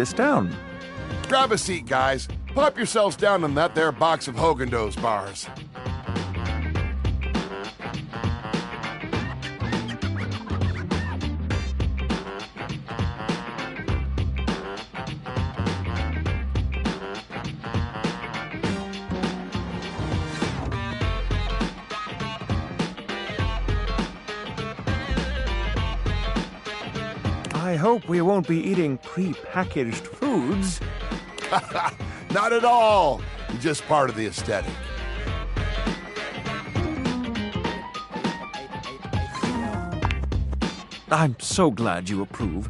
this down. Grab a seat, guys. Pop yourselves down on that there box of Haagen-Dazs bars. I hope we won't be eating pre-packaged foods. Not at all. Just part of the aesthetic. I'm so glad you approve.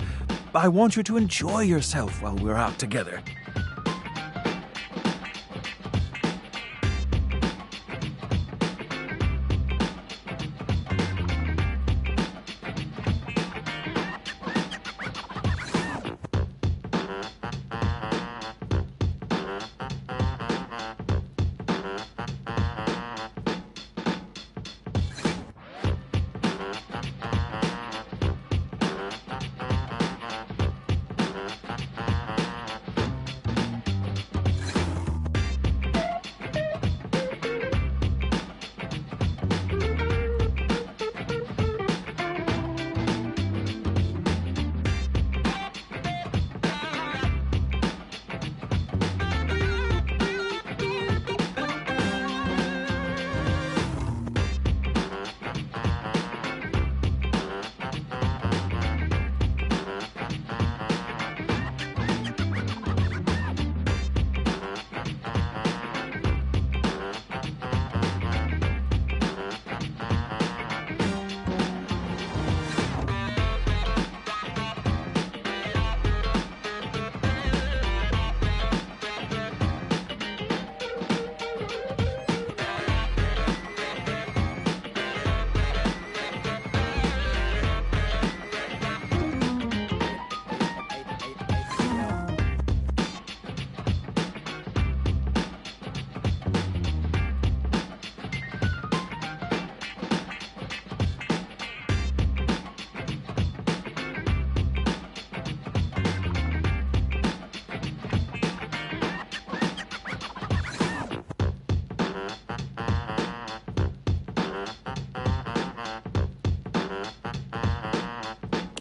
I want you to enjoy yourself while we're out together.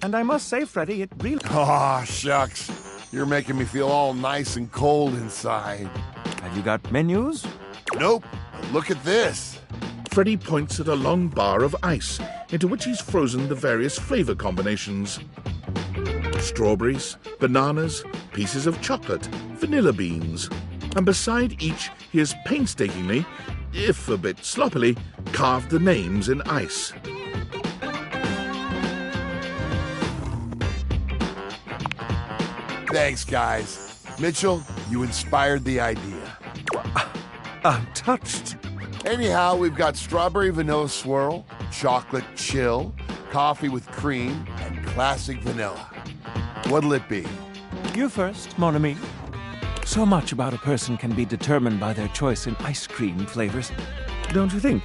And I must say, Freddie, it really... Aw, shucks. You're making me feel all nice and cold inside. Have you got menus? Nope. But look at this. Freddie points at a long bar of ice, into which he's frozen the various flavor combinations. Strawberries, bananas, pieces of chocolate, vanilla beans. And beside each, he has painstakingly, if a bit sloppily, carved the names in ice. Thanks, guys. Mitchell, you inspired the idea. I'm touched. Anyhow, we've got strawberry vanilla swirl, chocolate chill, coffee with cream, and classic vanilla. What'll it be? You first, mon ami. So much about a person can be determined by their choice in ice cream flavors. Don't you think?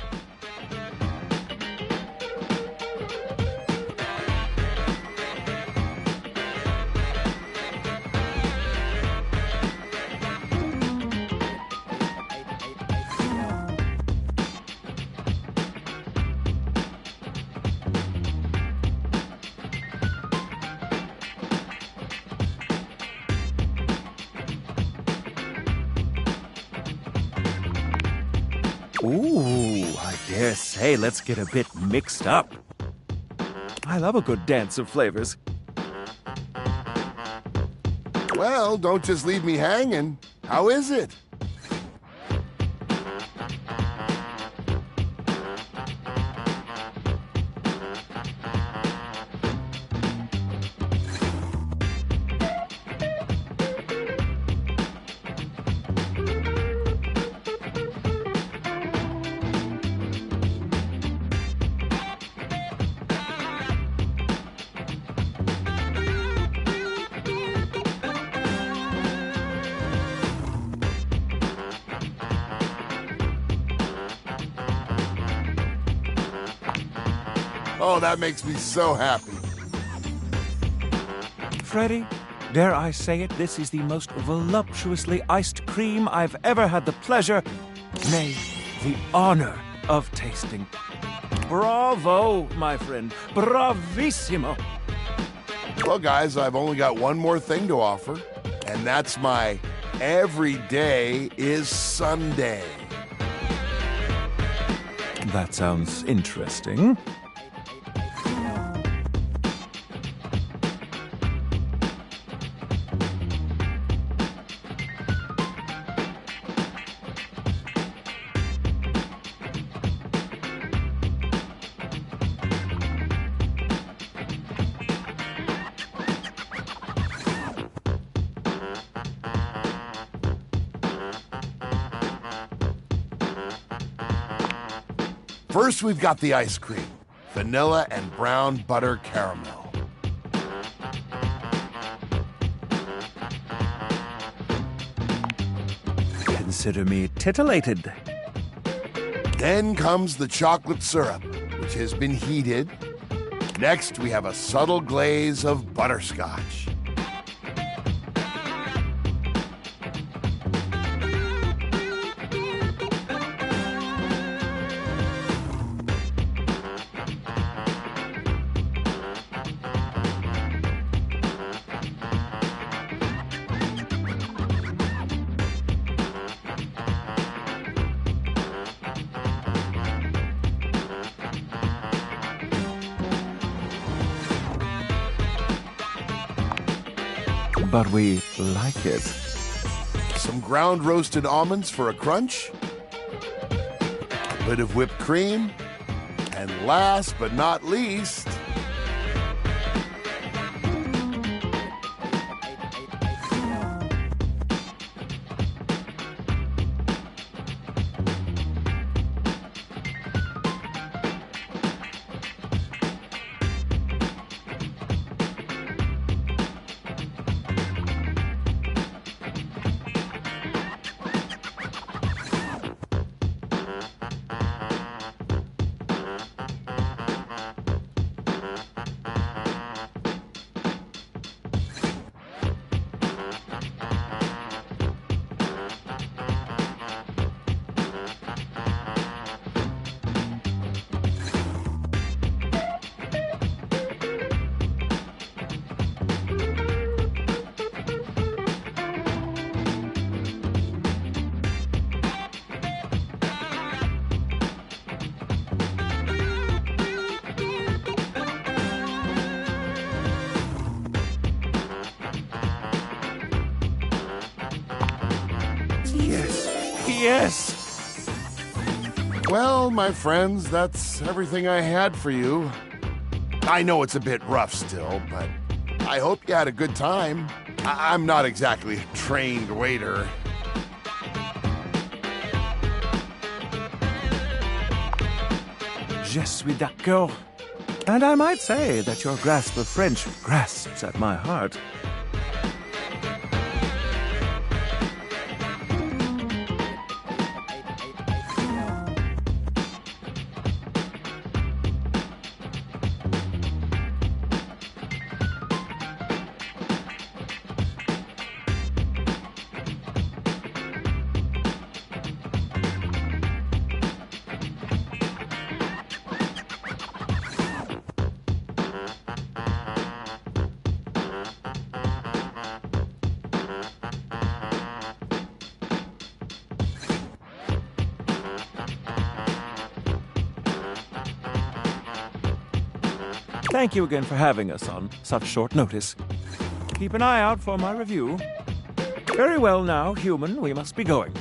Ooh, I dare say let's get a bit mixed up. I love a good dance of flavors. Well, don't just leave me hanging. How is it? Oh, that makes me so happy. Freddie, Dare I say it, this is the most voluptuously iced cream I've ever had the pleasure, nay, the honor of tasting. Bravo, my friend. Bravissimo. Well, guys, I've only got one more thing to offer, and that's my every day is Sunday. That sounds interesting. First, we've got the ice cream, vanilla and brown butter caramel. Consider me titillated. Then comes the chocolate syrup, which has been heated. Next, we have a subtle glaze of butterscotch. But we like it. Some ground roasted almonds for a crunch. A bit of whipped cream. And last but not least, Yes! well, my friends, that's everything I had for you. I know it's a bit rough still, but I hope you had a good time. I'm not exactly a trained waiter. Je suis d'accord. And I might say that your grasp of French grasps at my heart. Thank you again for having us on such short notice. Keep an eye out for my review. Very well now, human, we must be going.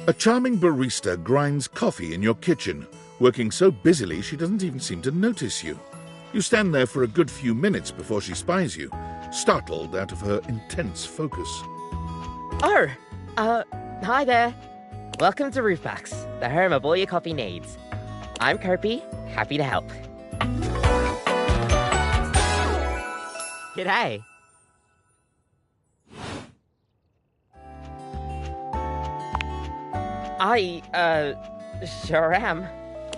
A charming barista grinds coffee in your kitchen, working so busily she doesn't even seem to notice you. You stand there for a good few minutes before she spies you, startled out of her intense focus. Oh, hi there. Welcome to Roofbox, the home of all your coffee needs. I'm Kirby, happy to help. G'day. I sure am.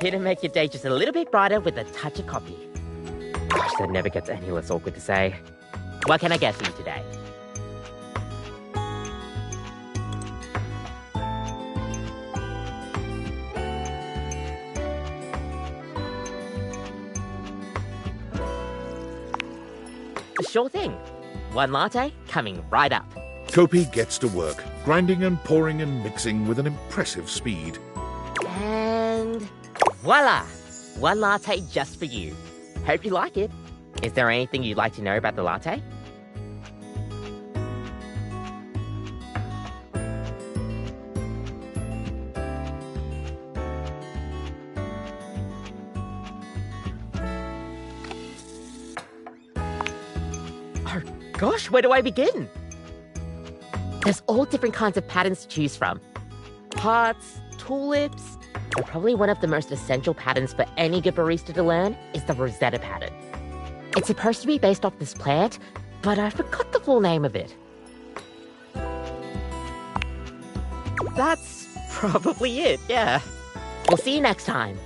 Here to make your day just a little bit brighter with a touch of coffee. Gosh, that never gets any less awkward to say. What can I get for you today? Sure thing. One latte coming right up. Kopi gets to work, grinding and pouring and mixing with an impressive speed. And voila! One latte just for you. Hope you like it. Is there anything you'd like to know about the latte? Oh gosh, where do I begin? There's all different kinds of patterns to choose from. Hearts, tulips, but probably one of the most essential patterns for any good barista to learn is the Rosetta pattern. It's supposed to be based off this plant, but I forgot the full name of it. That's probably it, yeah. We'll see you next time.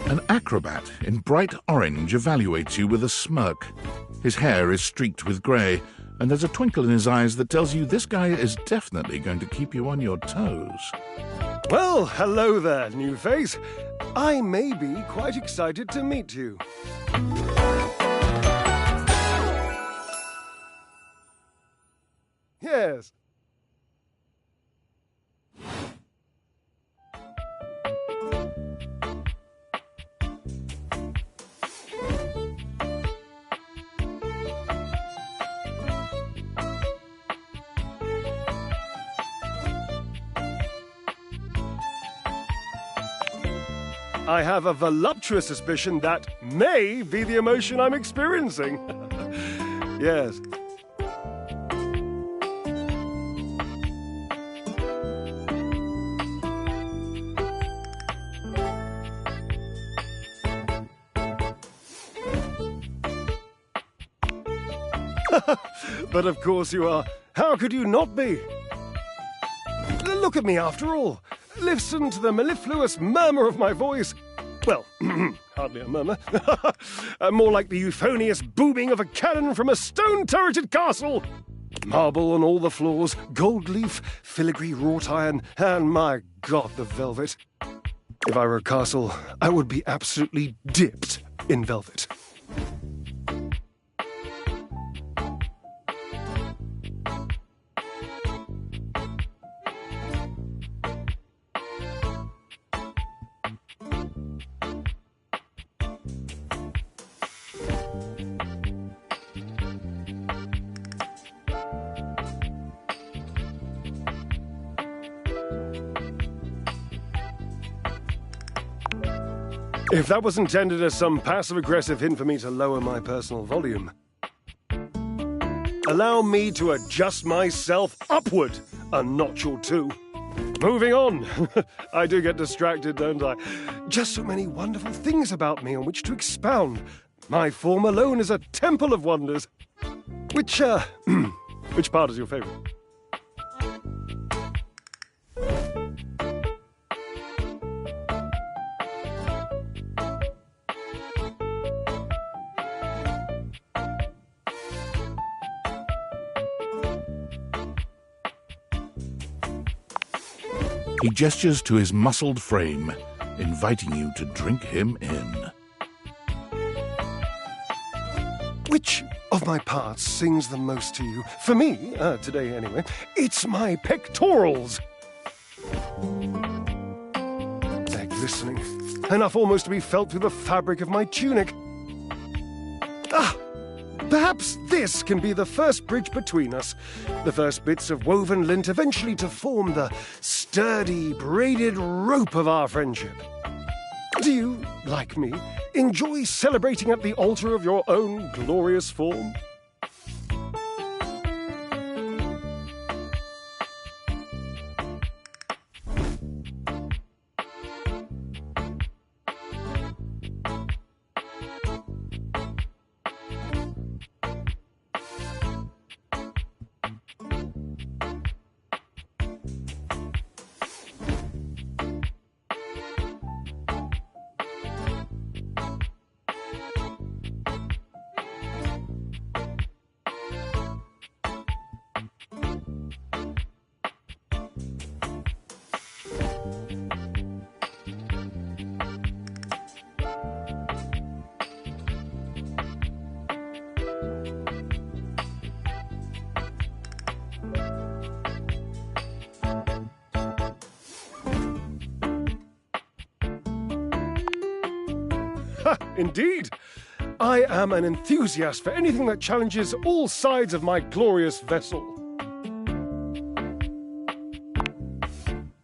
An acrobat in bright orange evaluates you with a smirk. His hair is streaked with grey, and there's a twinkle in his eyes that tells you this guy is definitely going to keep you on your toes. Well, hello there, new face. I may be quite excited to meet you. Yes. I have a voluptuous suspicion that may be the emotion I'm experiencing. Yes. But of course you are. How could you not be? Look at me after all. Listen to the mellifluous murmur of my voice. Well, hardly a murmur. More like the euphonious booming of a cannon from a stone-turreted castle. Marble on all the floors, gold leaf, filigree wrought iron, and my God, the velvet. If I were a castle, I would be absolutely dipped in velvet. If that was intended as some passive-aggressive hint for me to lower my personal volume, allow me to adjust myself upward a notch or two. Moving on. I do get distracted, don't I? Just so many wonderful things about me on which to expound. My form alone is a temple of wonders. Which part is your favorite? He gestures to his muscled frame, inviting you to drink him in. Which of my parts sings the most to you? For me, today anyway, it's my pectorals. They're glistening, enough almost to be felt through the fabric of my tunic. Perhaps this can be the first bridge between us. The first bits of woven lint eventually to form the sturdy, braided rope of our friendship. Do you, like me, enjoy celebrating at the altar of your own glorious form? Indeed. I am an enthusiast for anything that challenges all sides of my glorious vessel.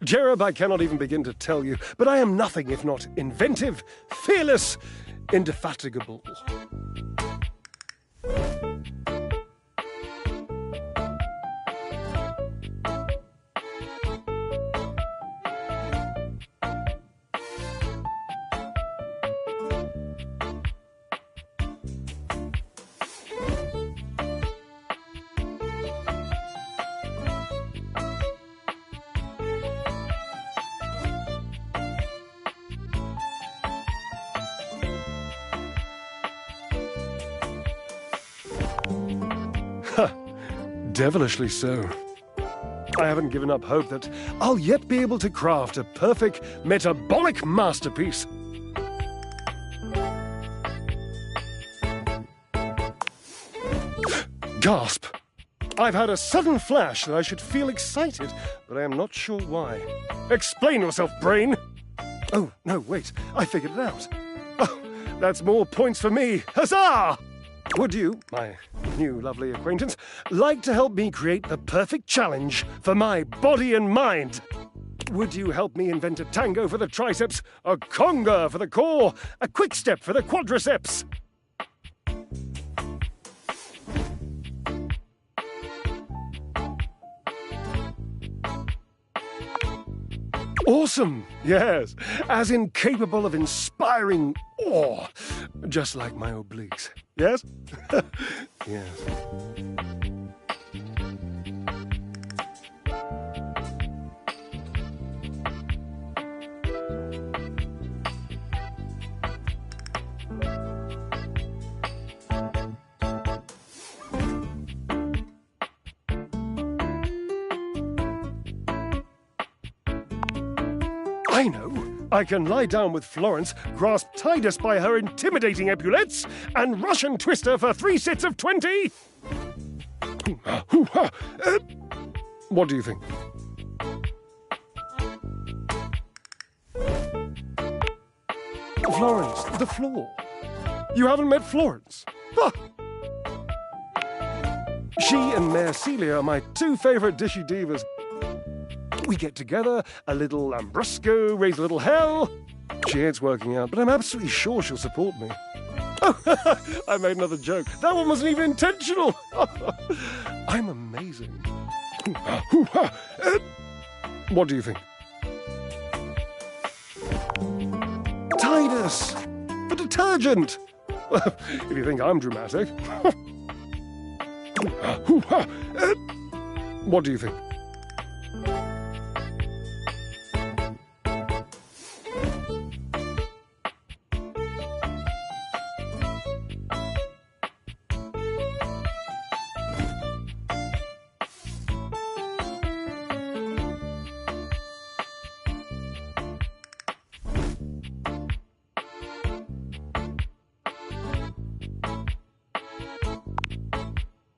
Jerub, I cannot even begin to tell you, but I am nothing if not inventive, fearless, indefatigable. Devilishly so. I haven't given up hope that I'll yet be able to craft a perfect metabolic masterpiece. Gasp! I've had a sudden flash that I should feel excited, but I am not sure why. Explain yourself, brain! Oh, no, wait, I figured it out. Oh, that's more points for me. Huzzah! Would you, my new lovely acquaintance, like to help me create the perfect challenge for my body and mind? Would you help me invent a tango for the triceps, a conga for the core, a quick step for the quadriceps? Awesome! Yes, as incapable of inspiring awe, just like my obliques. Yes? Yes. I know. I can lie down with Florence, grasp Titus by her intimidating epaulets, and Russian twist her for 3 sets of 20. What do you think? Florence, the floor. You haven't met Florence? Ah. She and Mare Celia are my 2 favorite dishy divas. We get together, a little Lambrusco, raise a little hell. She hates working out, but I'm absolutely sure she'll support me. Oh, I made another joke. That one wasn't even intentional. I'm amazing. What do you think? Titus! The detergent! If you think I'm dramatic. What do you think?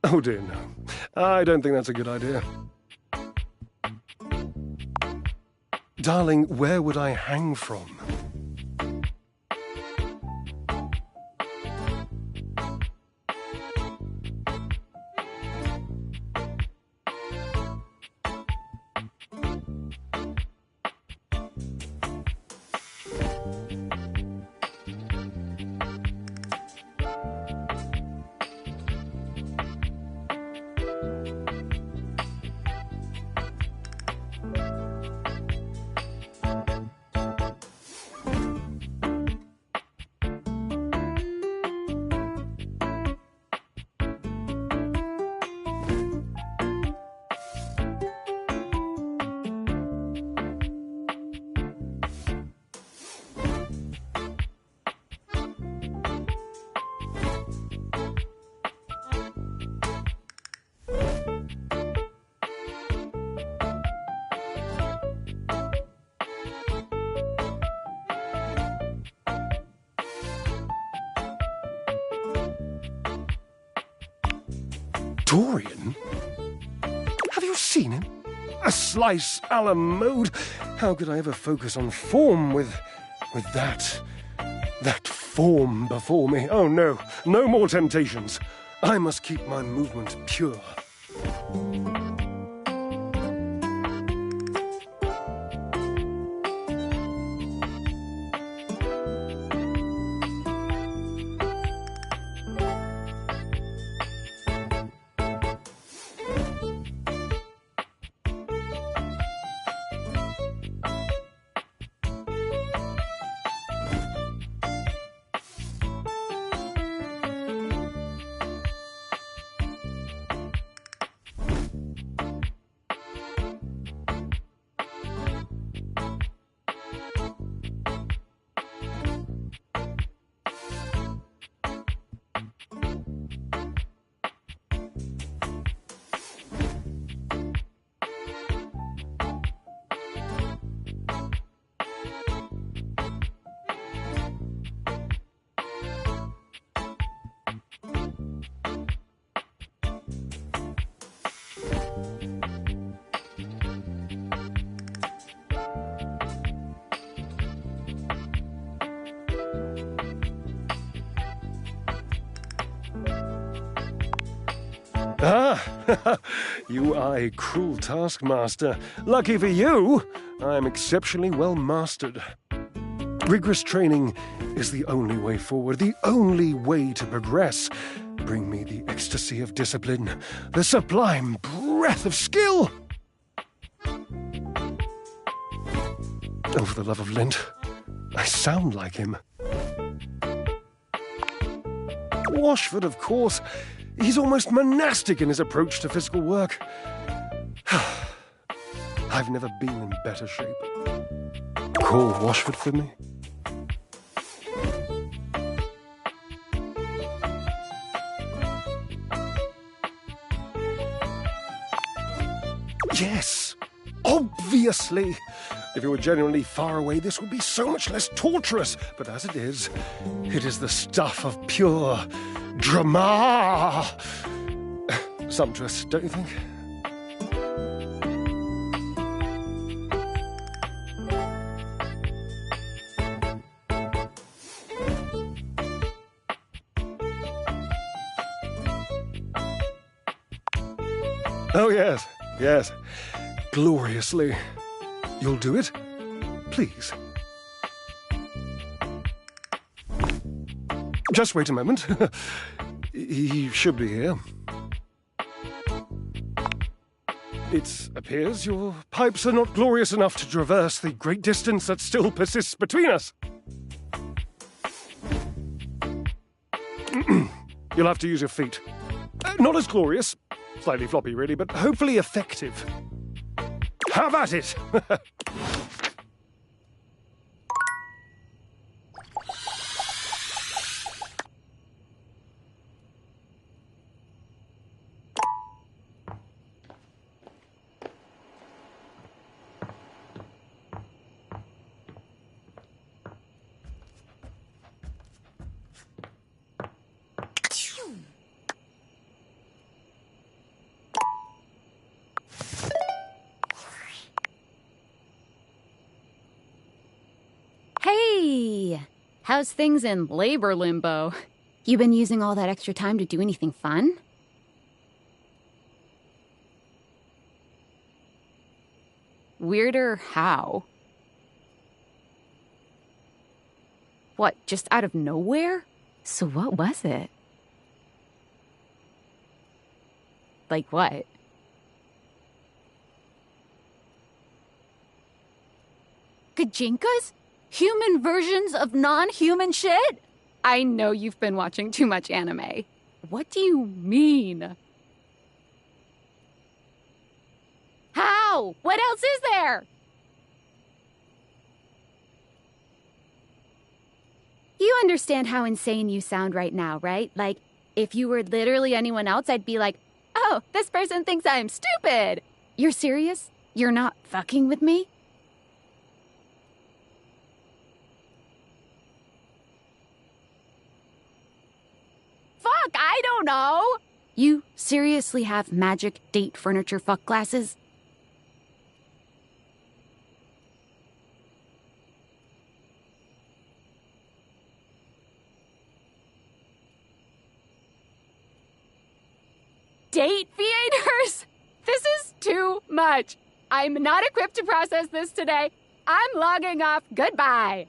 Oh dear, no. I don't think that's a good idea. Darling, where would I hang from? Dorian? Have you seen him? A slice a la mode. How could I ever focus on form with that form before me? Oh no, no more temptations. I must keep my movement pure. Ah, you are a cruel taskmaster. Lucky for you, I am exceptionally well mastered. Rigorous training is the only way forward, the only way to progress. Bring me the ecstasy of discipline, the sublime breath of skill. Oh, for the love of Lint, I sound like him. Washford, of course. He's almost monastic in his approach to physical work. I've never been in better shape. Call Washford for me. Yes, obviously. If you were genuinely far away, this would be so much less torturous. But as it is the stuff of pure drama. Sumptuous, don't you think? Oh, yes, yes. Gloriously. You'll do it? Please. Just wait a moment. He should be here. It appears your pipes are not glorious enough to traverse the great distance that still persists between us. You'll have to use your feet. Not as glorious. Slightly floppy, really, but hopefully effective. Have at it! Hey! How's things in labor limbo? You been using all that extra time to do anything fun? Weirder how? What, just out of nowhere? So what was it? Like what? Gajinkas? Human versions of non-human shit? I know you've been watching too much anime. What do you mean? How? What else is there? You understand how insane you sound right now, right? Like, if you were literally anyone else, I'd be like, oh, this person thinks I'm stupid. You're serious? You're not fucking with me? Fuck, I don't know. You seriously have magic date furniture fuck glasses? Date theaters? This is too much. I'm not equipped to process this today. I'm logging off. Goodbye.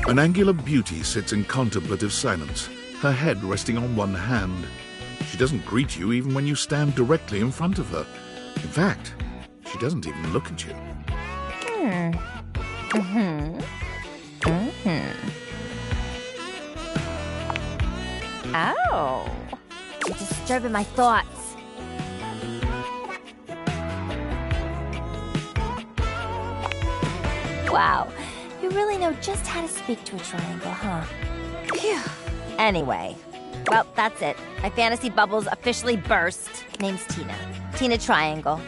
An angular beauty sits in contemplative silence, her head resting on one hand. She doesn't greet you even when you stand directly in front of her. In fact, she doesn't even look at you. Oh, you're disturbing my thoughts. Wow, you really know just how to speak to a triangle, huh? Phew. Anyway, well, that's it. My fantasy bubbles officially burst. Name's Tina. Tina Triangle.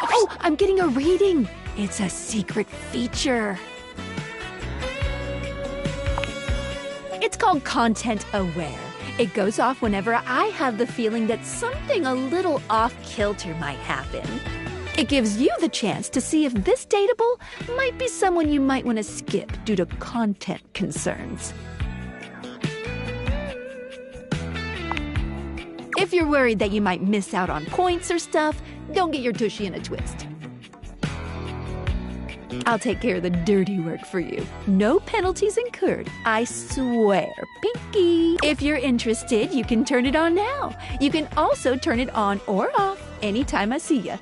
Oh, I'm getting a reading. It's a secret feature. It's called Content Aware. It goes off whenever I have the feeling that something a little off-kilter might happen. It gives you the chance to see if this dateable might be someone you might want to skip due to content concerns. If you're worried that you might miss out on points or stuff, don't get your tushy in a twist. I'll take care of the dirty work for you. No penalties incurred, I swear. Pinky! If you're interested, you can turn it on now. You can also turn it on or off anytime I see ya.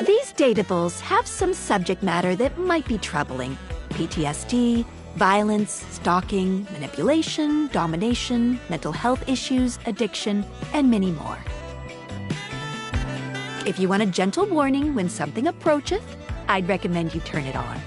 These dateables have some subject matter that might be troubling. PTSD, violence, stalking, manipulation, domination, mental health issues, addiction, and many more. If you want a gentle warning when something approacheth, I'd recommend you turn it on.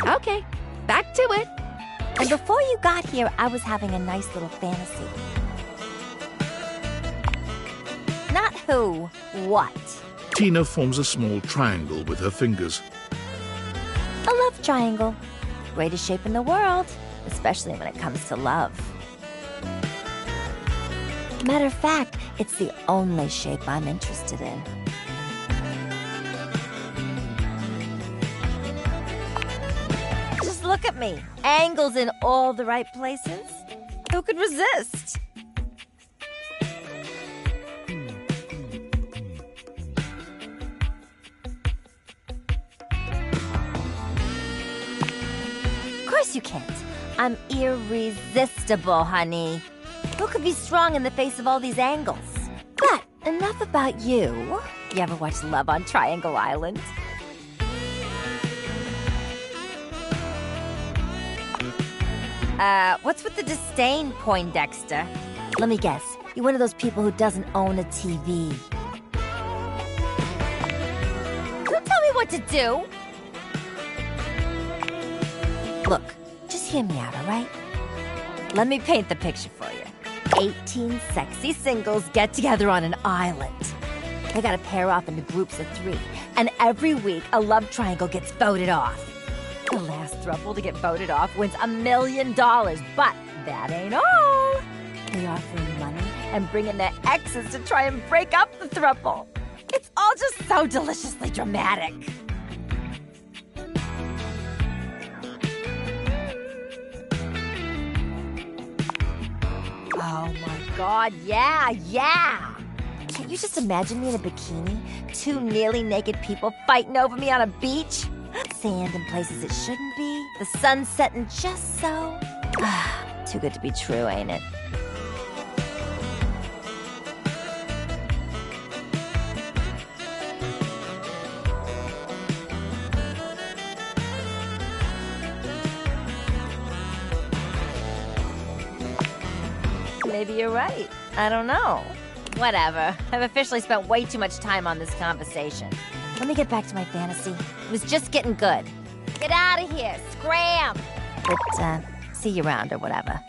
Okay, back to it. And before you got here, I was having a nice little fantasy. Not who, what. Tina forms a small triangle with her fingers. A love triangle. Greatest shape in the world, especially when it comes to love. Matter of fact, it's the only shape I'm interested in. Just look at me. Angles in all the right places. Who could resist? Of course you can't. I'm irresistible, honey. Who could be strong in the face of all these angles? But enough about you. You ever watch Love on Triangle Island? What's with the disdain, Poindexter? Let me guess. You're one of those people who doesn't own a TV. Don't tell me what to do! Look, just hear me out, all right? Let me paint the picture for you. 18 sexy singles get together on an island. They gotta pair off into groups of 3, and every week a love triangle gets voted off. The last throuple to get voted off wins $1 million, but that ain't all. they offering money and bringing their exes to try and break up the throuple. It's all just so deliciously dramatic. Oh my God, yeah. Can't you just imagine me in a bikini? Two nearly naked people fighting over me on a beach? Sand in places it shouldn't be. The sun setting just so. Too good to be true, ain't it? Maybe you're right. I don't know. Whatever. I've officially spent way too much time on this conversation. Let me get back to my fantasy. It was just getting good. Get out of here! Scram! But, see you around or whatever.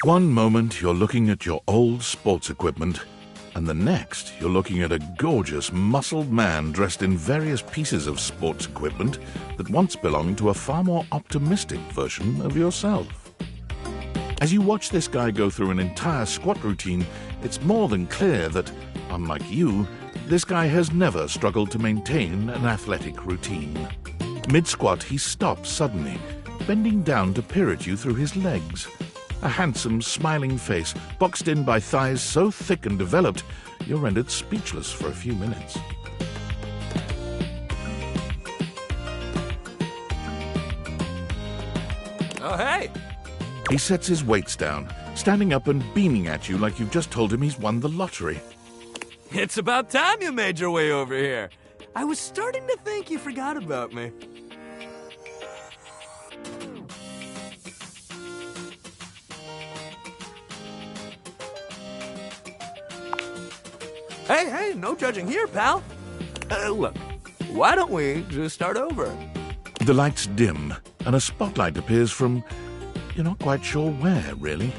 One moment you're looking at your old sports equipment, and the next you're looking at a gorgeous, muscled man dressed in various pieces of sports equipment that once belonged to a far more optimistic version of yourself. As you watch this guy go through an entire squat routine, it's more than clear that, unlike you, this guy has never struggled to maintain an athletic routine. Mid-squat, he stops suddenly, bending down to peer at you through his legs. A handsome, smiling face, boxed in by thighs so thick and developed, you're rendered speechless for a few minutes. Oh, hey! He sets his weights down, standing up and beaming at you like you've just told him he's won the lottery. It's about time you made your way over here. I was starting to think you forgot about me. Hey, no judging here, pal. Look, why don't we just start over? The lights dim, and a spotlight appears from... you're not quite sure where, really.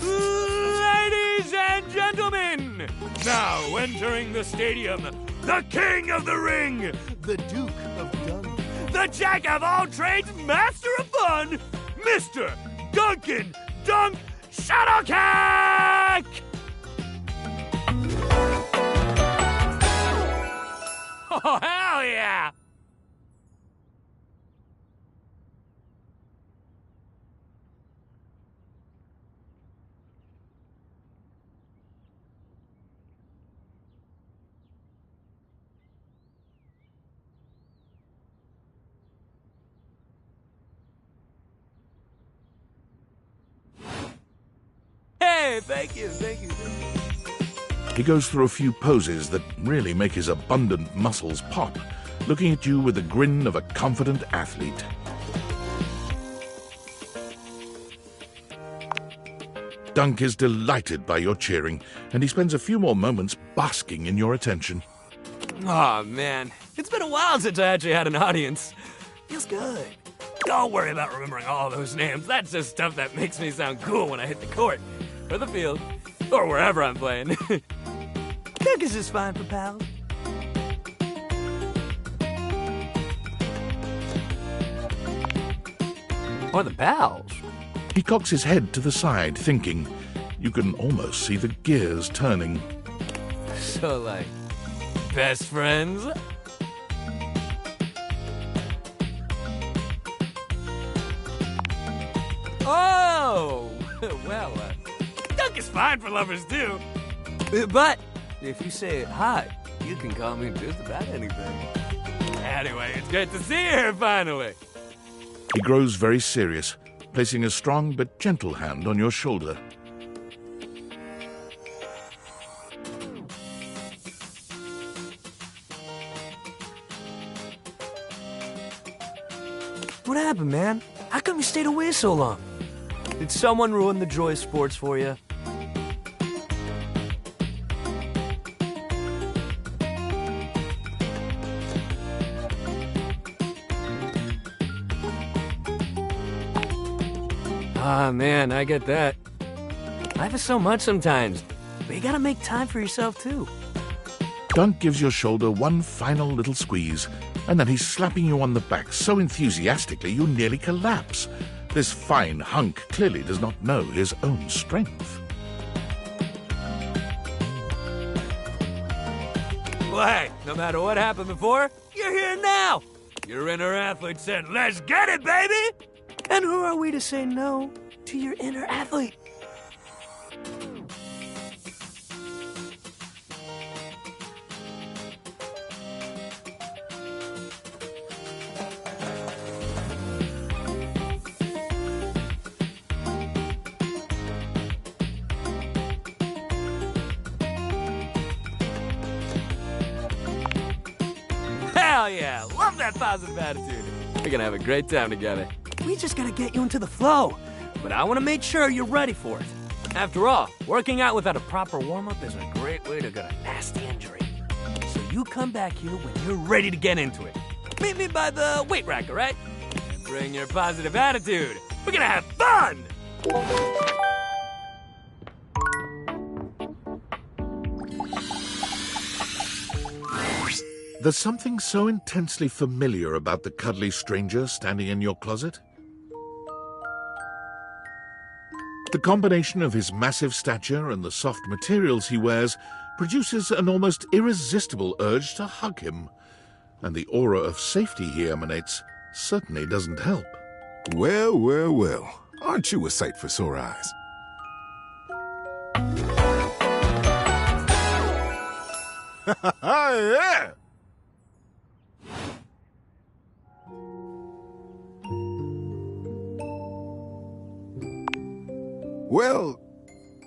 Ladies and gentlemen, now entering the stadium, the king of the ring, the Duke of Dunk, the jack of all trades, master of fun, Mr. Duncan Dunk Shuttlecock! Oh, hell yeah! Hey, thank you. He goes through a few poses that really make his abundant muscles pop, looking at you with the grin of a confident athlete. Dunk is delighted by your cheering, and he spends a few more moments basking in your attention. Aw, man. It's been a while since I actually had an audience. Feels good. Don't worry about remembering all those names. That's just stuff that makes me sound cool when I hit the court, or the field, or wherever I'm playing. Cookies is fine for pals. Or the pals. He cocks his head to the side, thinking. You can almost see the gears turning. So, like, best friends? Oh! Well, Duck is fine for lovers, too. But if you say it hot, you can call me just about anything. Anyway, it's great to see you here, finally. He grows very serious, placing a strong but gentle hand on your shoulder. What happened, man? How come you stayed away so long? Did someone ruin the joy of sports for you? Ah, man, I get that. Life is so much sometimes, but you gotta make time for yourself, too. Dunk gives your shoulder one final little squeeze, and then he's slapping you on the back so enthusiastically you nearly collapse. This fine hunk clearly does not know his own strength. Well, hey, no matter what happened before, you're here now. Your inner athlete said, "Let's get it, baby!" And who are we to say no to your inner athlete? Hell yeah, love that positive attitude. We're gonna have a great time together. We just gotta get you into the flow, but I wanna make sure you're ready for it. After all, working out without a proper warm-up is a great way to get a nasty injury. So you come back here when you're ready to get into it. Meet me by the weight rack, all right? And bring your positive attitude. We're gonna have fun! There's something so intensely familiar about the cuddly stranger standing in your closet. The combination of his massive stature and the soft materials he wears produces an almost irresistible urge to hug him, and the aura of safety he emanates certainly doesn't help. Well, well, well. Aren't you a sight for sore eyes? Yeah! Well,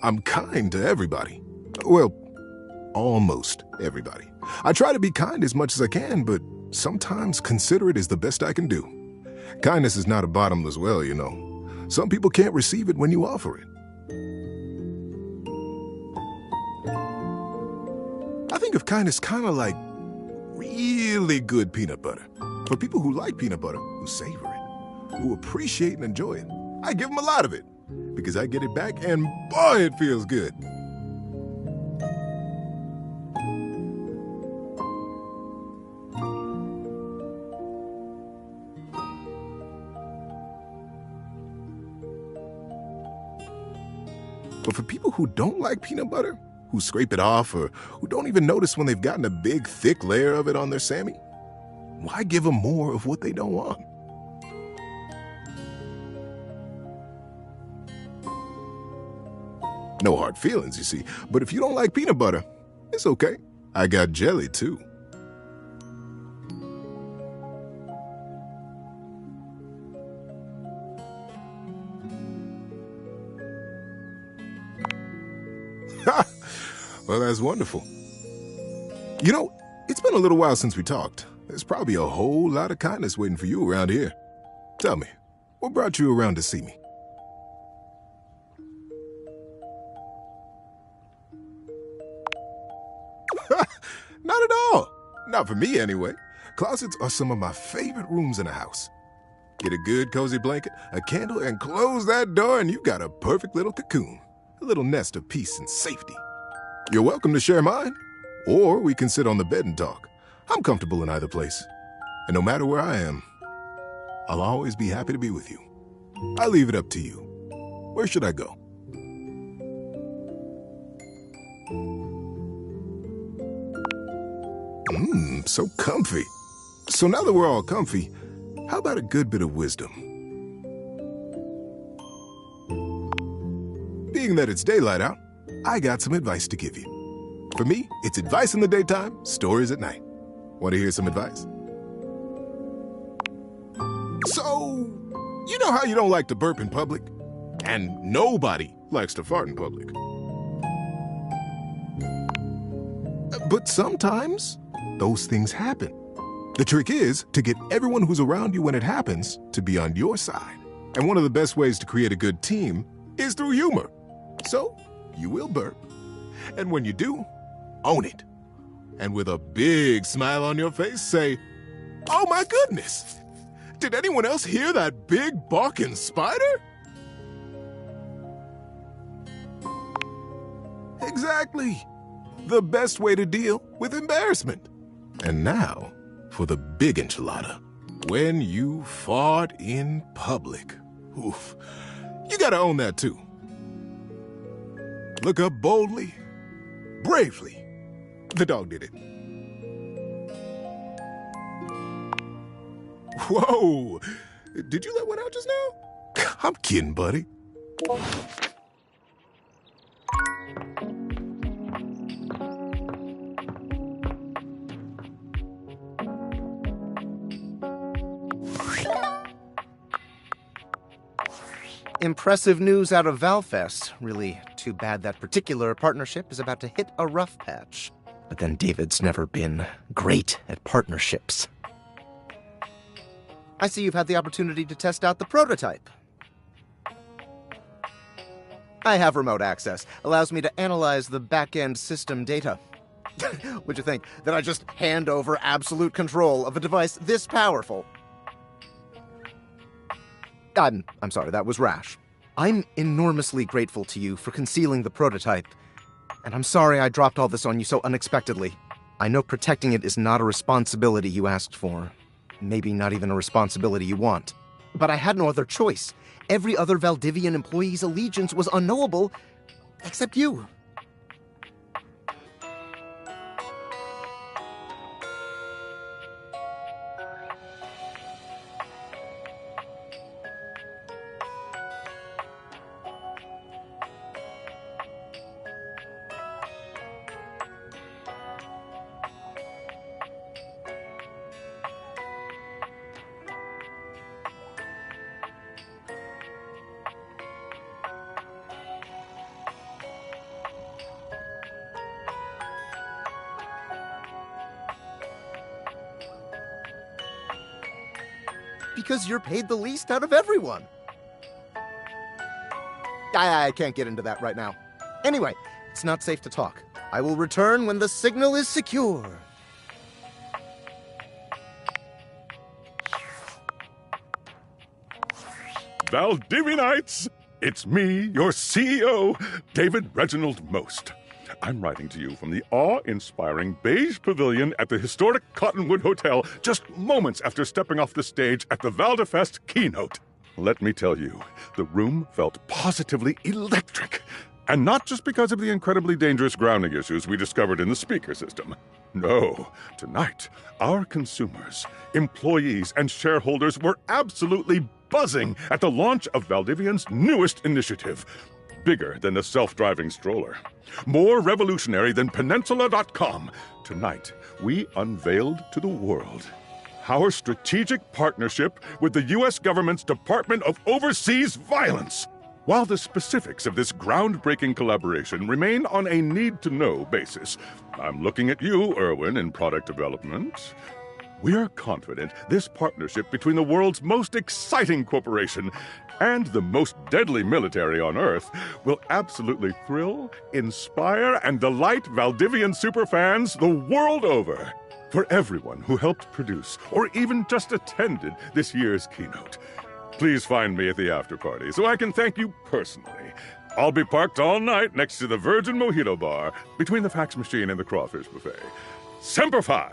I'm kind to everybody. Well, almost everybody. I try to be kind as much as I can, but sometimes considerate is the best I can do. Kindness is not a bottomless well, you know. Some people can't receive it when you offer it. I think of kindness kind of like really good peanut butter. For people who like peanut butter, who savor it, who appreciate and enjoy it, I give them a lot of it. Because I get it back, and boy, it feels good. But for people who don't like peanut butter, who scrape it off, or who don't even notice when they've gotten a big, thick layer of it on their Sammy, why give them more of what they don't want? No hard feelings, you see. But if you don't like peanut butter, it's okay. I got jelly, too. Well, that's wonderful. You know, it's been a little while since we talked. There's probably a whole lot of kindness waiting for you around here. Tell me, what brought you around to see me? Not at all. Not for me, anyway. Closets are some of my favorite rooms in a house. Get a good cozy blanket, a candle, and close that door and you've got a perfect little cocoon. A little nest of peace and safety. You're welcome to share mine, or we can sit on the bed and talk. I'm comfortable in either place. And no matter where I am, I'll always be happy to be with you. I leave it up to you. Where should I go? So comfy. So now that we're all comfy, how about a good bit of wisdom? Being that it's daylight out, I got some advice to give you. For me, it's advice in the daytime, stories at night. Want to hear some advice? So, you know how you don't like to burp in public? And nobody likes to fart in public. But sometimes, those things happen. The trick is to get everyone who's around you when it happens to be on your side. And one of the best ways to create a good team is through humor. So, you will burp. And when you do, own it. And with a big smile on your face, say, "Oh my goodness! Did anyone else hear that big barking spider?" Exactly. The best way to deal with embarrassment. And now, for the big enchilada. When you fart in public. Oof. You gotta own that too. Look up boldly, bravely. The dog did it. Whoa! Did you let one out just now? I'm kidding, buddy. Impressive news out of Valfest. Really too bad that particular partnership is about to hit a rough patch. But then David's never been great at partnerships. I see you've had the opportunity to test out the prototype. I have remote access. Allows me to analyze the back-end system data. Would you think that I just hand over absolute control of a device this powerful? I'm sorry, that was rash. I'm enormously grateful to you for concealing the prototype. And I'm sorry I dropped all this on you so unexpectedly. I know protecting it is not a responsibility you asked for. Maybe not even a responsibility you want. But I had no other choice. Every other Valdivian employee's allegiance was unknowable, except you. Because you're paid the least out of everyone. I can't get into that right now. Anyway, it's not safe to talk. I will return when the signal is secure. Valdivianites! It's me, your CEO, David Reginald Most. I'm writing to you from the awe-inspiring beige pavilion at the historic Cottonwood Hotel just moments after stepping off the stage at the Valdefest keynote. Let me tell you, the room felt positively electric. And not just because of the incredibly dangerous grounding issues we discovered in the speaker system. No, tonight, our consumers, employees, and shareholders were absolutely buzzing at the launch of Valdivian's newest initiative. Bigger than the self-driving stroller. More revolutionary than Peninsula.com. Tonight, we unveiled to the world our strategic partnership with the U.S. government's Department of Overseas Violence. While the specifics of this groundbreaking collaboration remain on a need-to-know basis, I'm looking at you, Erwin, in product development. We are confident this partnership between the world's most exciting corporation and the most deadly military on Earth will absolutely thrill, inspire, and delight Valdivian superfans the world over. for everyone who helped produce or even just attended this year's keynote. Please find me at the after party so I can thank you personally. I'll be parked all night next to the Virgin Mojito Bar between the fax machine and the crawfish buffet. Semper Fi!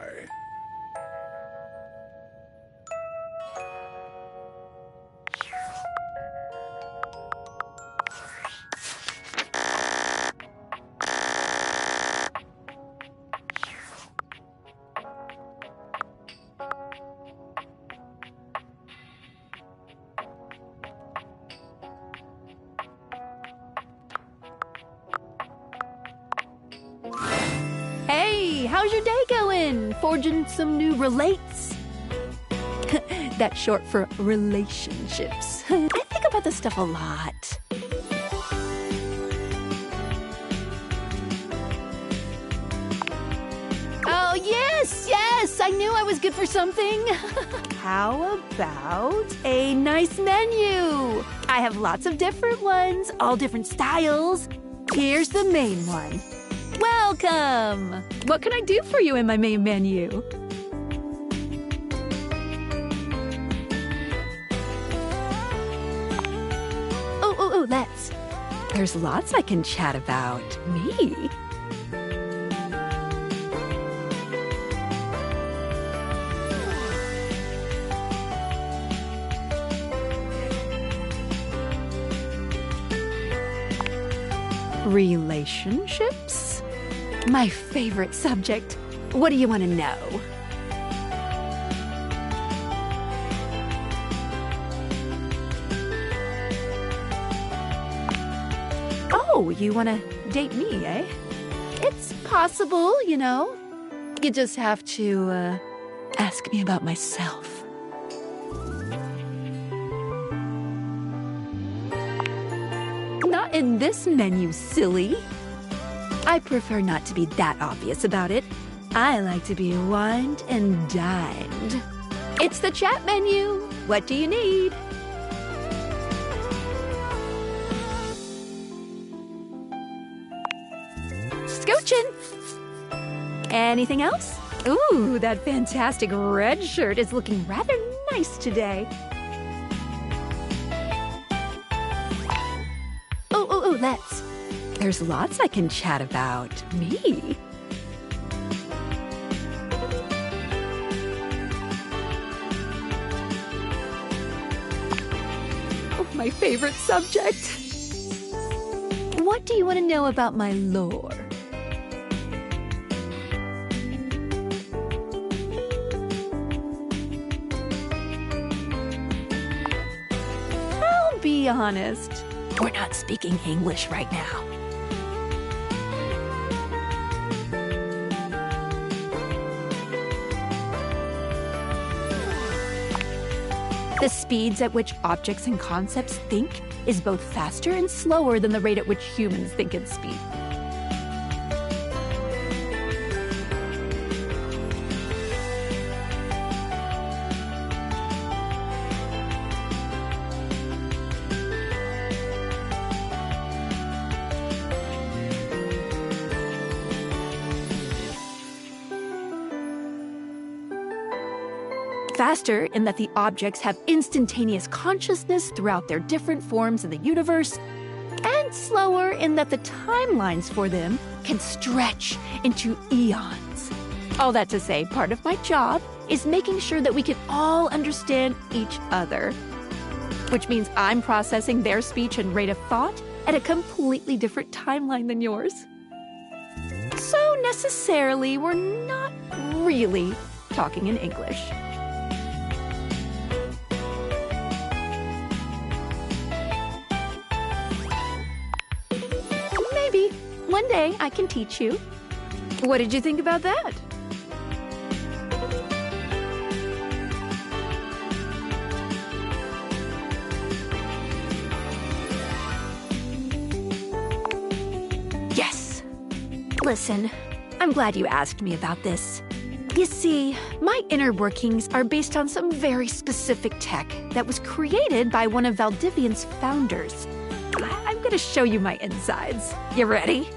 Hey, how's your day going? Forging some new relates? That's short for relationships. I think about this stuff a lot. Oh, yes, I knew I was good for something. How about a nice menu? I have lots of different ones, all different styles. Here's the main one. Welcome! What can I do for you in my main menu? Oh, let's. There's lots I can chat about. Me? Relationships? My favorite subject. What do you want to know? Oh, you want to date me, eh? It's possible, you know. You just have to, ask me about myself. Not in this menu, silly. I prefer not to be that obvious about it. I like to be wined and dined. It's the chat menu. What do you need? Scoochin'. Anything else? Ooh, that fantastic red shirt is looking rather nice today. Oh, let's. There's lots I can chat about. Me? Oh, my favorite subject. What do you want to know about my lore? I'll be honest. We're not speaking English right now. The speeds at which objects and concepts think is both faster and slower than the rate at which humans think and speak. Faster in that the objects have instantaneous consciousness throughout their different forms in the universe, and slower in that the timelines for them can stretch into eons. All that to say, part of my job is making sure that we can all understand each other, which means I'm processing their speech and rate of thought at a completely different timeline than yours. So necessarily, we're not really talking in English. One day I can teach you. What did you think about that? Yes. Listen, I'm glad you asked me about this. You see, my inner workings are based on some very specific tech that was created by one of Valdivian's founders. I'm gonna show you my insides. You ready?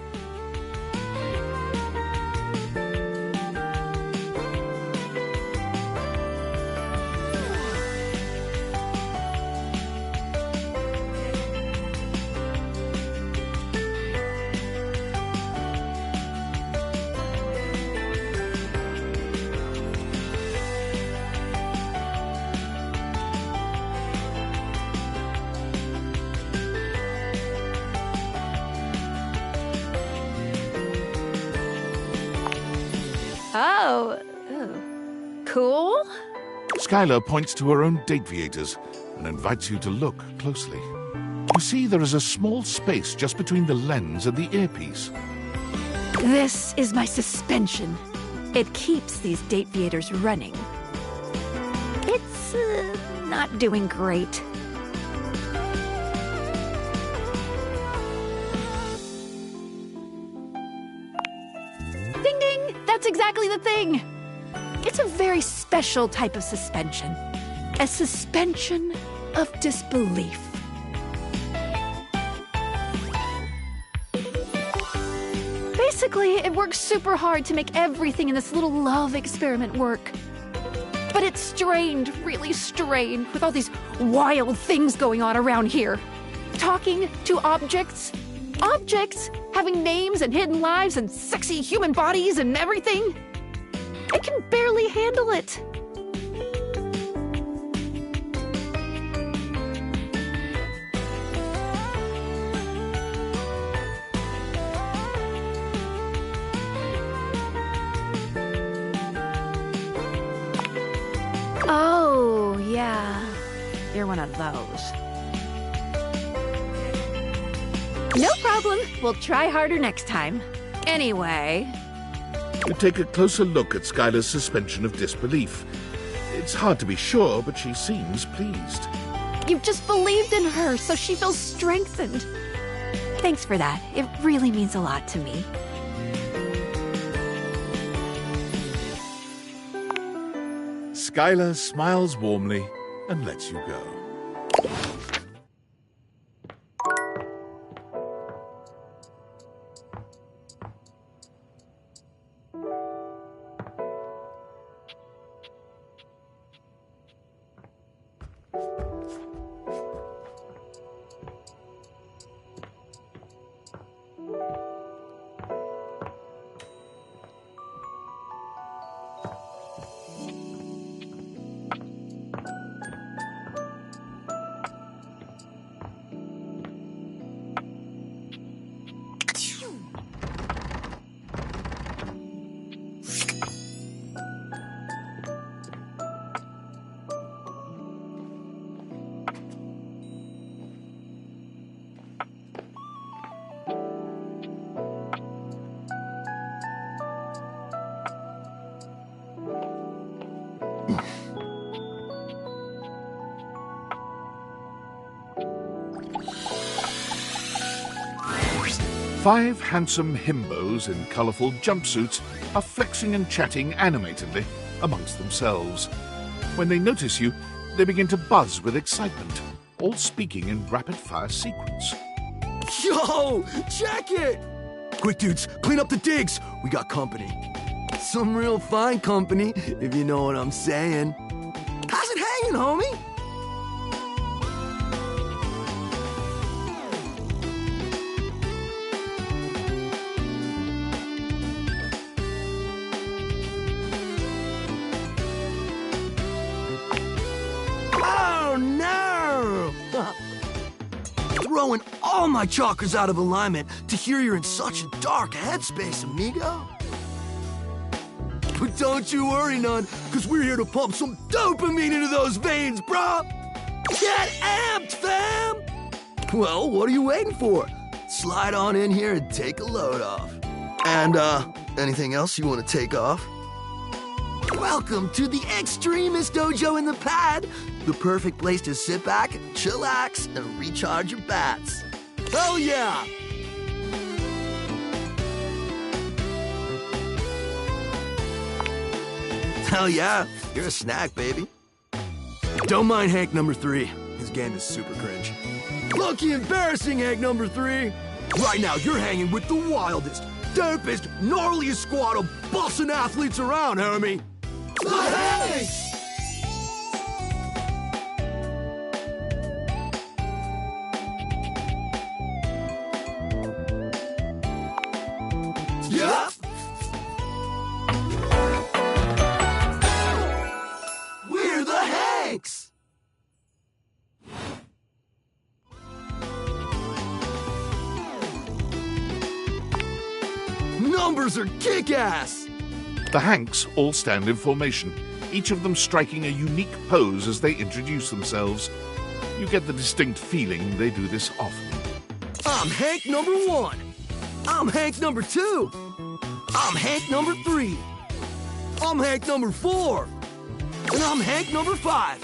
Oh, ooh. Cool. Skylar points to her own Dateviators and invites you to look closely. You see there is a small space just between the lens and the earpiece. This is my suspension. It keeps these Dateviators running. It's not doing great. Ding ding! That's exactly the thing! It's a very special type of suspension. A suspension of disbelief. Basically, it works super hard to make everything in this little love experiment work. But it's strained, really strained, with all these wild things going on around here. Talking to objects. Objects having names and hidden lives and sexy human bodies and everything. I can barely handle it. Oh, yeah. You're one of those. No problem. We'll try harder next time. Anyway... You take a closer look at Skylar's suspension of disbelief. It's hard to be sure, but she seems pleased. You've just believed in her, so she feels strengthened. Thanks for that. It really means a lot to me. Skylar smiles warmly and lets you go. Five handsome himbos in colourful jumpsuits are flexing and chatting animatedly amongst themselves. When they notice you, they begin to buzz with excitement, all speaking in rapid-fire sequence. Yo, check it! Quick, dudes, clean up the digs. We got company. Some real fine company, if you know what I'm saying. How's it hanging, homie? Throwing all my chakras out of alignment to hear you're in such a dark headspace, amigo. But don't you worry none, because we're here to pump some dopamine into those veins, brah! Get amped, fam! Well, what are you waiting for? Slide on in here and take a load off. And, anything else you want to take off? Welcome to the Extremist Dojo in the Pad, the perfect place to sit back, chillax, and recharge your bats. Hell yeah! Hell yeah, you're a snack, baby. Don't mind Hank number 3. His game is super cringe. Lucky embarrassing, Hank number 3. Right now, you're hanging with the wildest, dopest, gnarliest squad of bussin' athletes around, homie. The Hanks! Yup! We're the Hanks! Numbers are kick-ass! The Hanks all stand in formation, each of them striking a unique pose as they introduce themselves. You get the distinct feeling they do this often. I'm Hank number 1. I'm Hank number 2. I'm Hank number 3. I'm Hank number 4. And I'm Hank number 5.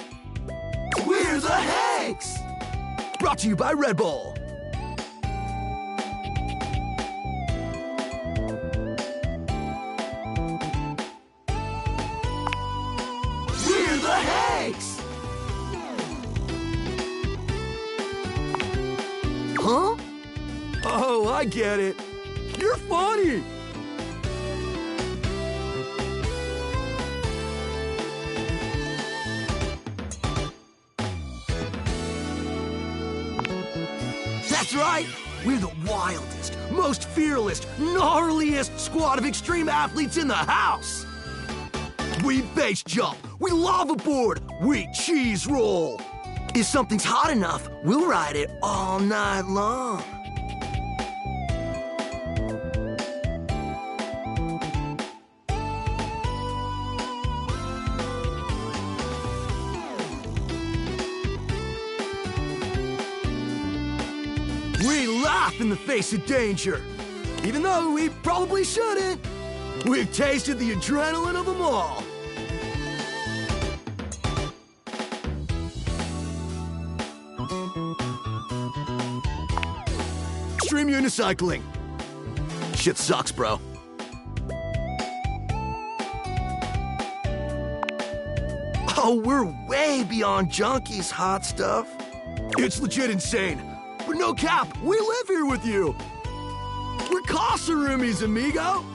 We're the Hanks! Brought to you by Red Bull. We're the Hanks! Huh? Oh, I get it. You're funny. That's right. We're the wildest, most fearless, gnarliest squad of extreme athletes in the house. We base jump. We lava board. We cheese roll. If something's hot enough, we'll ride it all night long. We laugh in the face of danger, even though we probably shouldn't. We've tasted the adrenaline of them all. Extreme unicycling. Shit sucks, bro. Oh, we're way beyond junkies, hot stuff. It's legit insane. But no cap, we live here with you. We're casa roomies, amigo.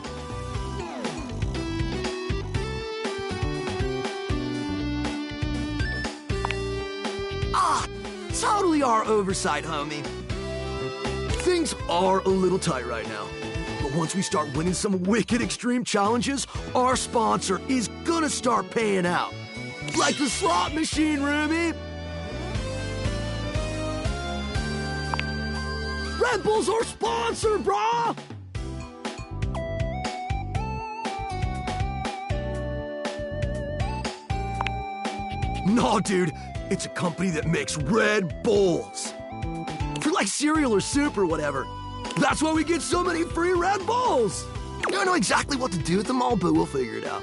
Totally our oversight, homie. Things are a little tight right now. But once we start winning some wicked extreme challenges, our sponsor is gonna start paying out. Like the slot machine, roomie. Red Bull's our sponsor, brah! No, dude, it's a company that makes Red Bulls. For like cereal or soup or whatever. That's why we get so many free Red Bulls. I don't know exactly what to do with them all, but we'll figure it out.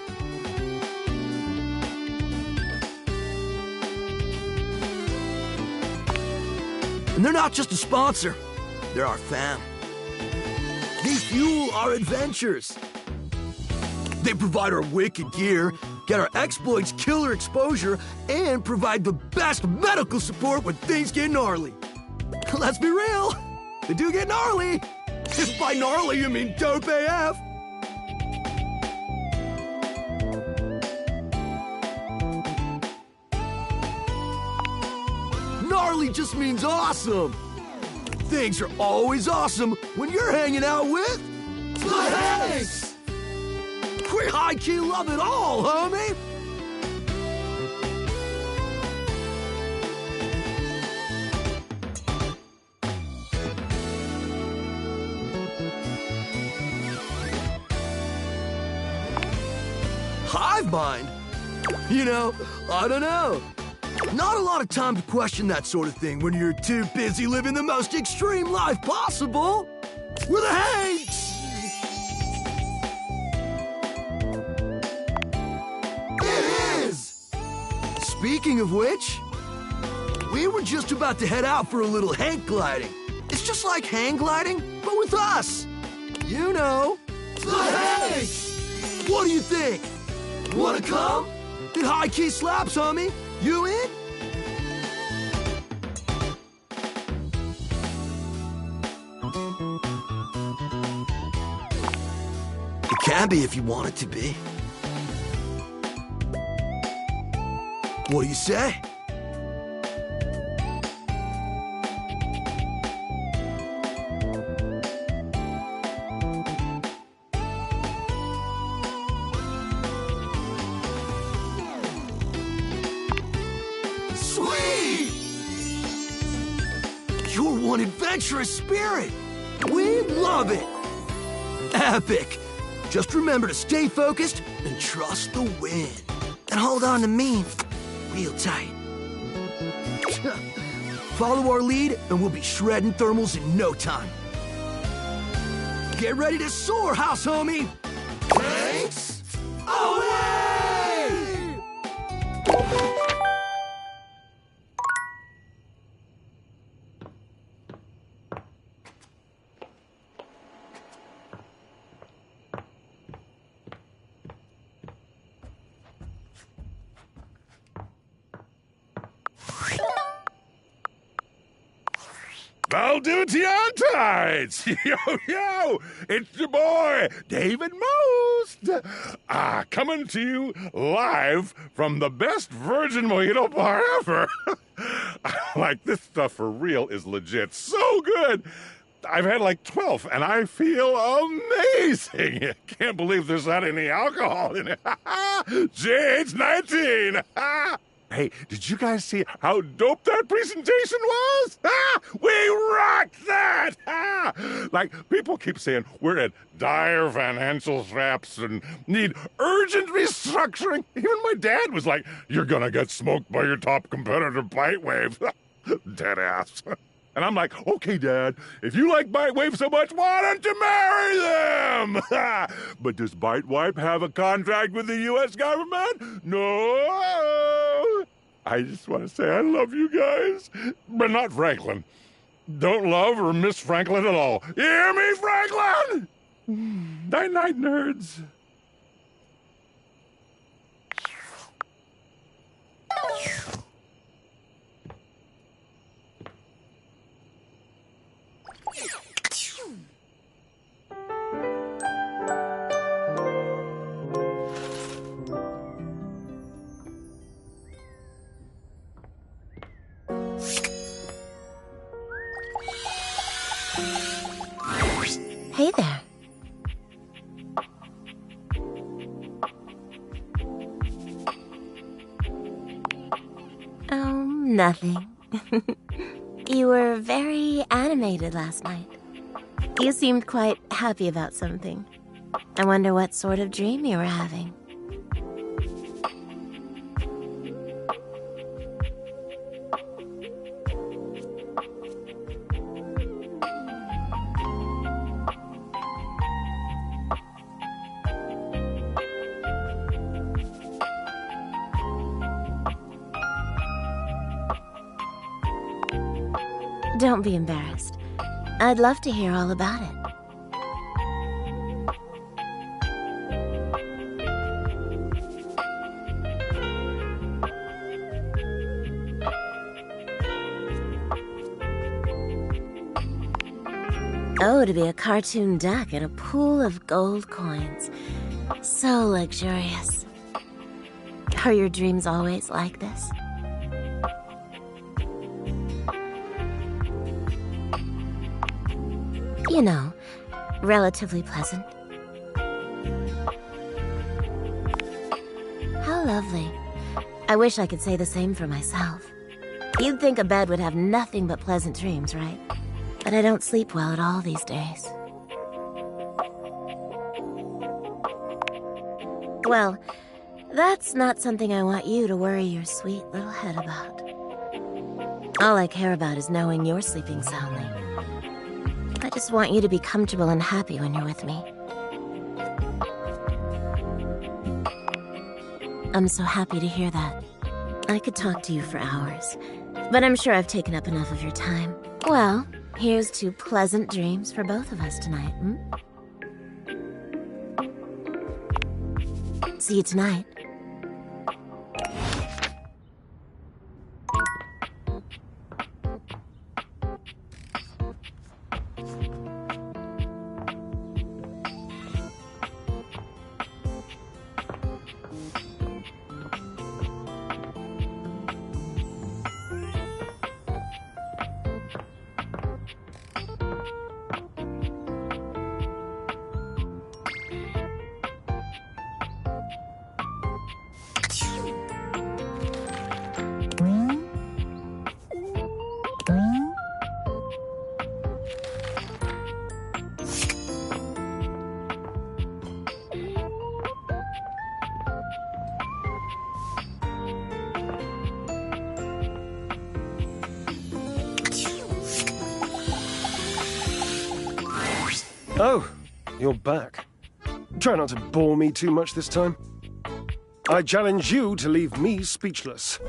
And they're not just a sponsor. They're our fam. They fuel our adventures. They provide our wicked gear, get our exploits killer exposure, and provide the best medical support when things get gnarly. Let's be real, they do get gnarly. If by gnarly you mean dope AF. Gnarly just means awesome. Things are always awesome when you're hanging out with the Hanks. We high-key love it all, homie. Hive mind? You know, I don't know. Not a lot of time to question that sort of thing when you're too busy living the most extreme life possible. We're the Hanks! It is! Speaking of which, we were just about to head out for a little Hank gliding. It's just like hang gliding, but with us. You know, the Hanks! What do you think? Wanna come? It high-key slaps, homie. You in? It can be if you want it to be. What do you say? Sweet! You're one adventurous spirit. We love it. Epic. Just remember to stay focused and trust the wind. And hold on to me real tight. Follow our lead, and we'll be shredding thermals in no time. Get ready to soar, house homie! Thanks! Away! Valdutiantides! Yo, it's your boy, David Most! Coming to you live from the best virgin mojito bar ever. Like, this stuff for real is legit so good. I've had like 12, and I feel amazing. Can't believe there's not any alcohol in it. JH19! Hey, did you guys see how dope that presentation was? We rocked that! Like, people keep saying we're at dire financial straps and need urgent restructuring. Even my dad was like, you're gonna get smoked by your top competitor, Bitewave. Dead ass. And I'm like, okay, Dad, if you like Bitewave so much, why don't you marry them? But does Bitewave have a contract with the U.S. government? No. I just want to say I love you guys, but not Franklin. Don't love or miss Franklin at all. You hear me, Franklin? Night-night, nerds. Hey there. Oh, nothing. You were very animated last night. You seemed quite happy about something. I wonder what sort of dream you were having. Don't be embarrassed. I'd love to hear all about it. Oh, to be a cartoon duck in a pool of gold coins. So luxurious. Are your dreams always like this? You know, relatively pleasant. How lovely. I wish I could say the same for myself. You'd think a bed would have nothing but pleasant dreams, right? But I don't sleep well at all these days. Well, that's not something I want you to worry your sweet little head about. All I care about is knowing you're sleeping soundly. I just want you to be comfortable and happy when you're with me. I'm so happy to hear that. I could talk to you for hours, but I'm sure I've taken up enough of your time. Well, here's to pleasant dreams for both of us tonight, hmm? See you tonight. Oh, you're back. Try not to bore me too much this time. I challenge you to leave me speechless.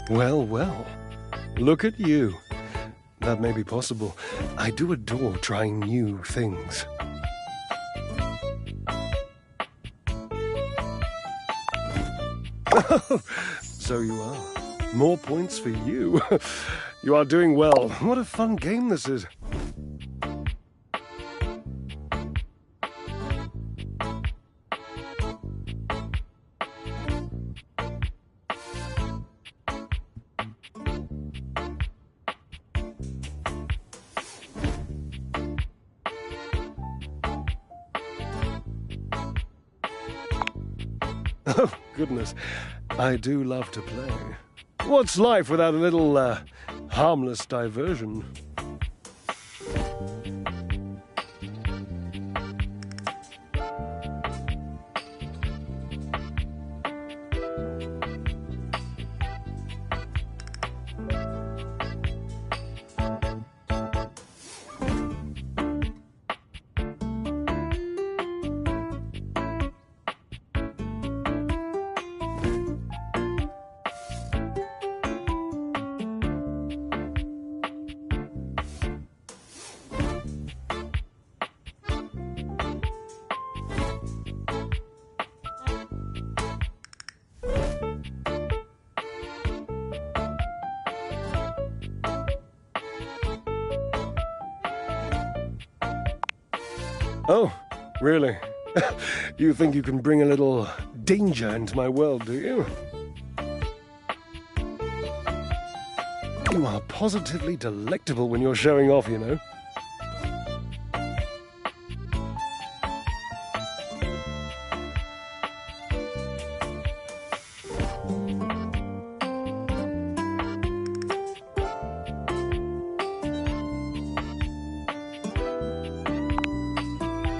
Well, well. Look at you. That may be possible. I do adore trying new things. So you are. More points for you. You are doing well. What a fun game this is. Oh, goodness. I do love to play. What's life without a little, harmless diversion? Oh, really? You think you can bring a little danger into my world, do you? You are positively delectable when you're showing off, you know.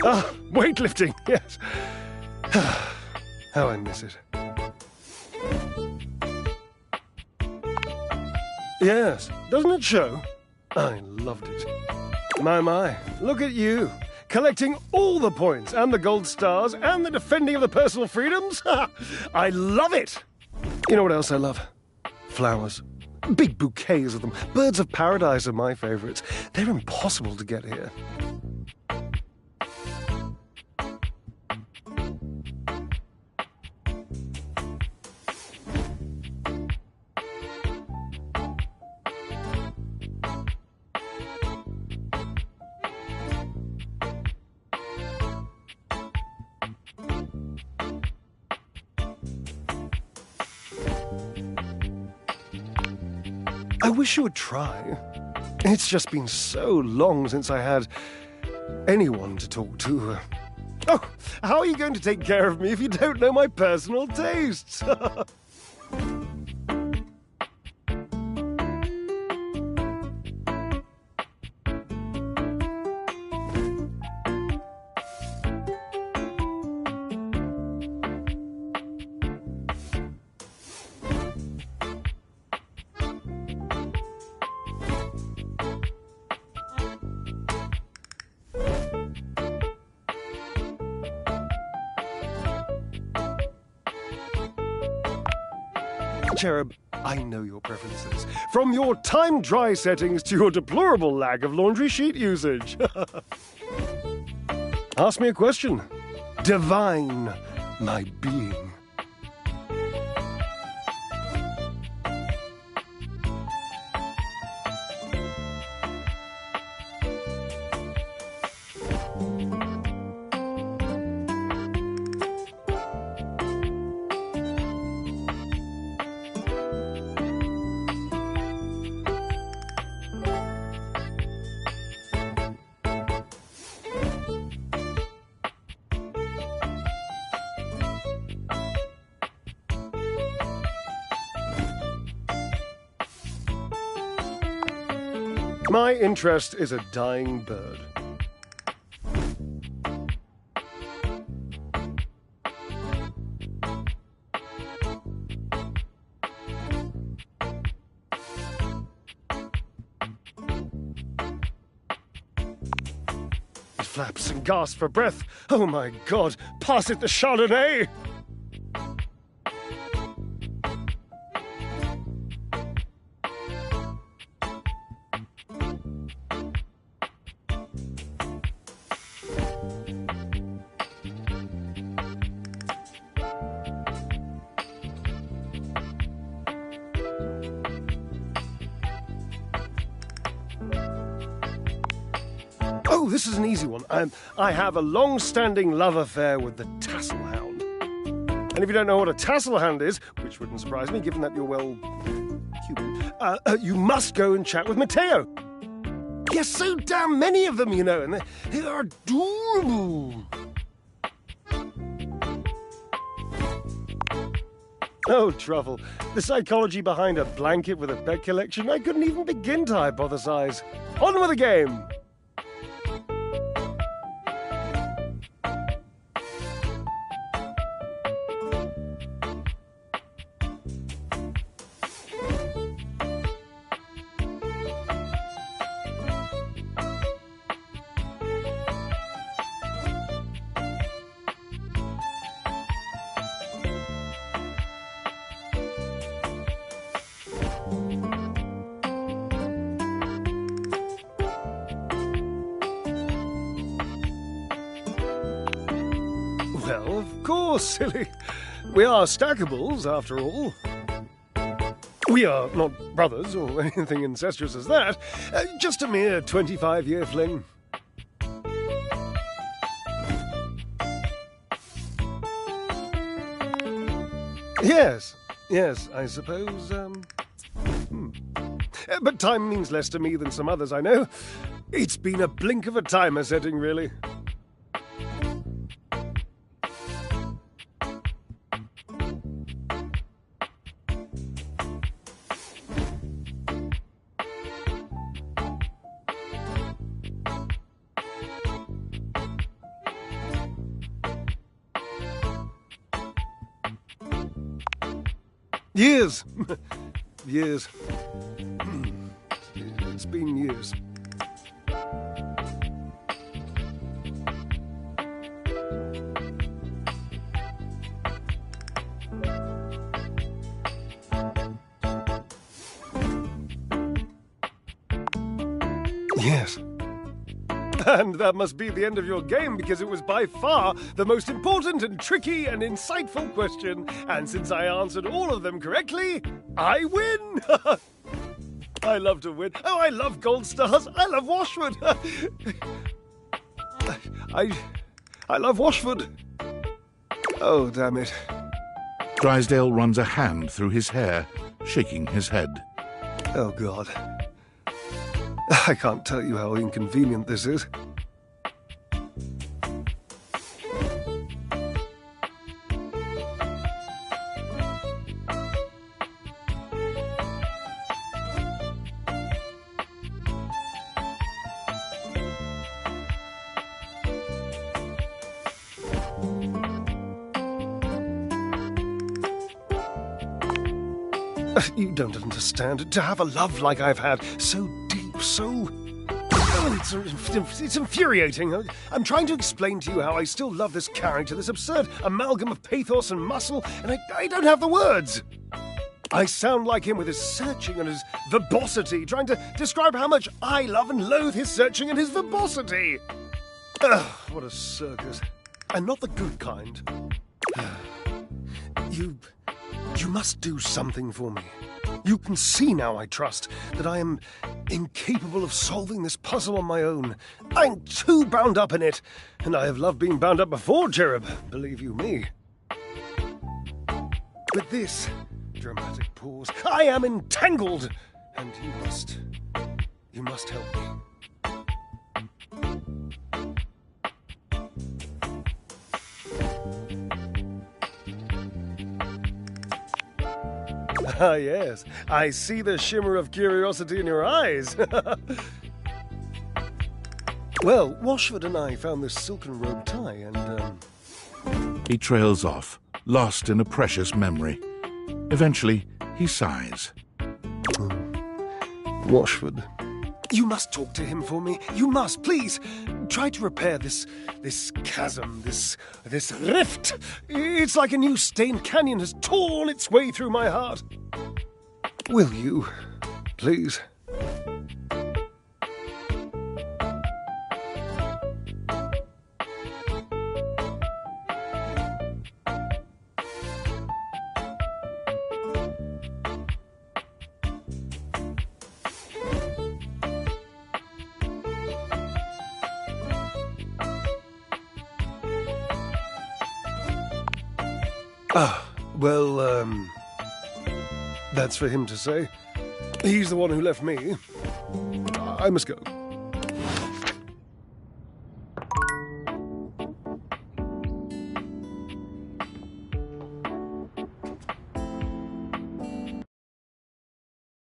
Ah, weightlifting, yes. How I miss it. Yes, doesn't it show? I loved it. My, look at you. Collecting all the points and the gold stars and the defending of the personal freedoms. I love it. You know what else I love? Flowers. Big bouquets of them. Birds of paradise are my favorites. They're impossible to get here. I wish you would try. It's just been so long since I had anyone to talk to. Oh, how are you going to take care of me if you don't know my personal tastes? Cherub, I know your preferences. From your time dry settings to your deplorable lack of laundry sheet usage. Ask me a question. Divine my being. My interest is a dying bird. He flaps and gasps for breath. Oh my God, pass it the Chardonnay! Oh, this is an easy one. I have a long-standing love affair with the tassel hound. And if you don't know what a tassel hound is, which wouldn't surprise me, given that you're, well, human, you must go and chat with Matteo. Yes, so damn many of them, you know, and they are adorable. Oh, Truffle, the psychology behind a blanket with a bed collection, I couldn't even begin to hypothesize. On with the game! Well, of course, silly. We are stackables, after all. We are not brothers or anything incestuous as that. Just a mere 25-year fling. Yes, I suppose, But time means less to me than some others I know. It's been a blink of a timer setting, really. Years. Years. It's been years. Yes. And that must be the end of your game, because it was by far the most important and tricky and insightful question. And since I answered all of them correctly, I win! I love to win. Oh, I love gold stars. I love Washwood. I love Washwood. Oh, damn it. Drysdale runs a hand through his hair, shaking his head. Oh, God. I can't tell you how inconvenient this is. You don't understand. To have a love like I've had, so deep, so... Oh, it's infuriating. I'm trying to explain to you how I still love this character, this absurd amalgam of pathos and muscle, and I don't have the words. I sound like him with his searching and his verbosity, trying to describe how much I love and loathe his searching and his verbosity. Ugh, what a circus. And not the good kind. You must do something for me. You can see now, I trust, that I am incapable of solving this puzzle on my own. I'm too bound up in it, and I have loved being bound up before, Cherub, believe you me. With this dramatic pause, I am entangled, and you must help me. Ah, yes, I see the shimmer of curiosity in your eyes. Well, Washford and I found this silken robe tie, and, He trails off, lost in a precious memory. Eventually, he sighs. Washford. You must talk to him for me. You must, please. Try to repair this chasm, this rift. It's like a new stained canyon has torn its way through my heart. Will you, please? Well, that's for him to say. He's the one who left me. I must go.